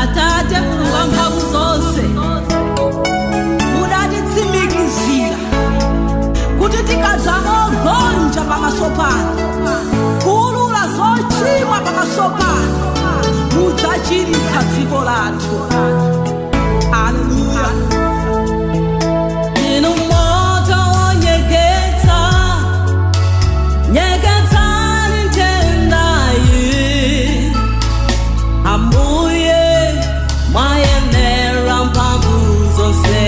Atate Mulungu zose mudatitsimikizira kuti tikadzama gonja pamaso pano, kuulula zochimwa pamaso pano, mudzachiritsa dziko lathu. Haleluya. Inu moto wonyeketsa, nyeketsani ntendayi. Ambuye mwayenera mphamvu zonse.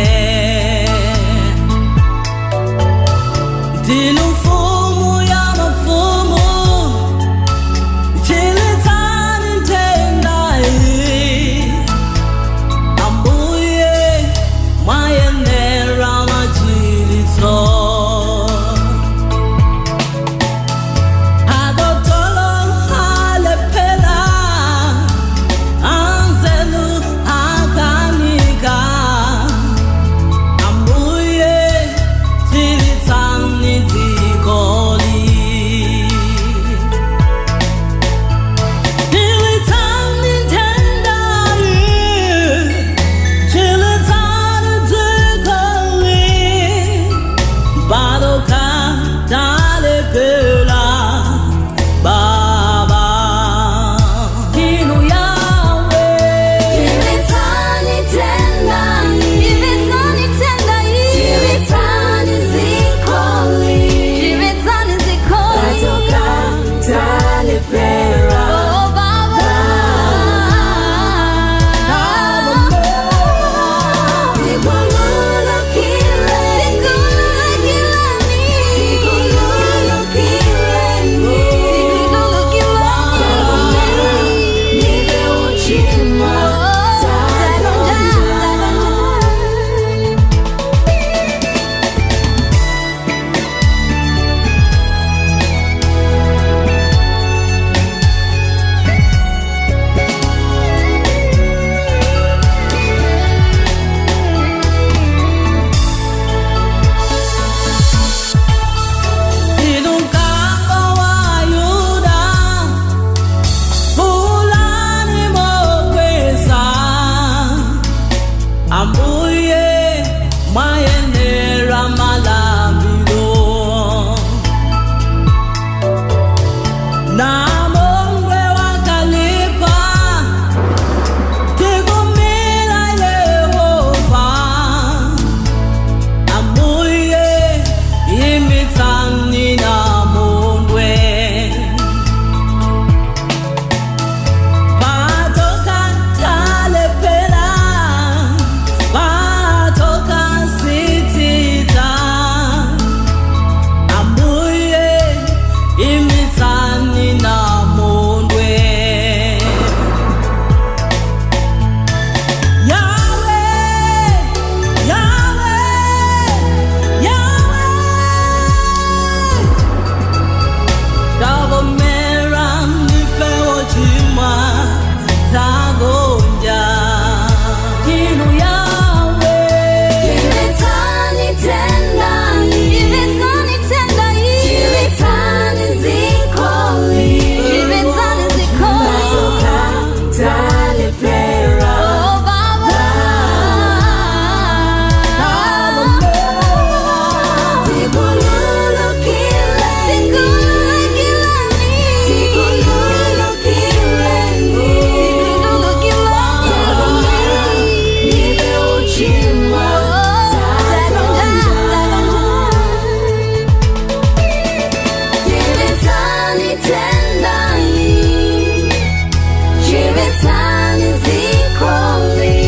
Ndinu mfumu ya mafumu, chilitsani ntendayi. Ambuye mwayenera machilitso. Adotolo alepela, anzelu akanika. Ambuye chilitsani dzikoli. Chilitsani ntendayi, chilitsani dzikoli. Badoka talepela Baba. Inu Yahweh, Chilitsani ntendayi, chilitsani ntendayi, chilitsani dzikoli, chilitsani dzikoli. Badoka talepela. Oh Baba, inu mkango wa Yuda, fulani mokweza. Ambuye mwayenera malambiro. Namongwe wakalipa, tigumira Yehova. Ambuye imitsani namondwe. Batoka talepela, batoka sitita. Ambuye imitsani namondwe. Yahweh, Yahweh, Yahweh. Tavomera nife wochimwa tagonja. Inu Yahweh, chilitsani ntendayi, chilitsani ntendayi, chilitsani dzikoli, chilitsani dzikoli. Badoka talepela. Oh Baba, tikululukileni, tikululukileni, nipe uchimwa tagonja. Chilitsani ntendayi, chilitsani dzikoli.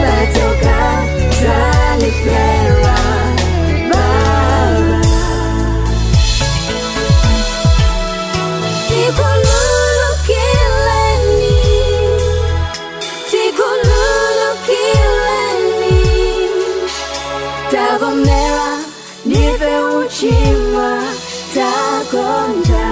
Badoka talepela Baba. Tikululukileni, tikululukileni. Tavomera nipe uchimwa tagonja.